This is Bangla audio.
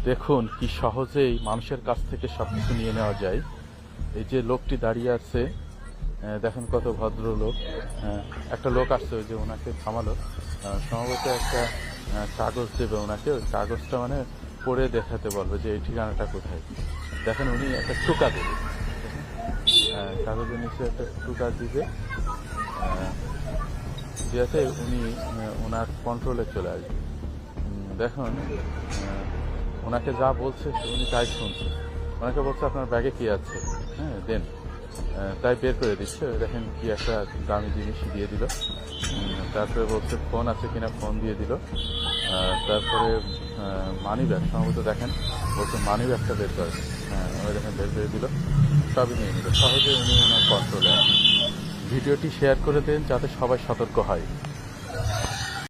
দেখুন কি সহজেই মানুষের কাছ থেকে সবকিছু নিয়ে নেওয়া যায়। এই যে লোকটি দাঁড়িয়ে আছে, দেখেন কত ভদ্র লোক। একটা লোক আসছে, ওই যে ওনাকে থামালো, সম্ভবত একটা কাগজ দেবে ওনাকে। ওই কাগজটা মানে পড়ে দেখাতে বলবে যে এই ঠিকানাটা কোথায়। দেখেন উনি একটা টোকা দেবে, কাগজের নিচে একটা টোকা দিবে, যাতে উনি ওনার কন্ট্রোলে চলে আসবে। দেখুন ওনাকে যা বলছে উনি তাই শুনছে। ওনাকে বলছে আপনার ব্যাগে কি আছে, দেন। তাই বের করে দিচ্ছে। দেখেন কি একটা দামি জিনিস দিয়ে দিল। তারপরে বলছে ফোন আছে কিনা, ফোন দিয়ে দিল। তারপরে মানি ব্যাগ, সম্ভবত দেখেন বলছে মানি ব্যাগটা বের করে। ওই দেখেন বের করে দিল, সবই নিয়ে নিল। সহজে উনি ওনার কন্ট্রোলে। ভিডিওটি শেয়ার করে দেন যাতে সবাই সতর্ক হয়।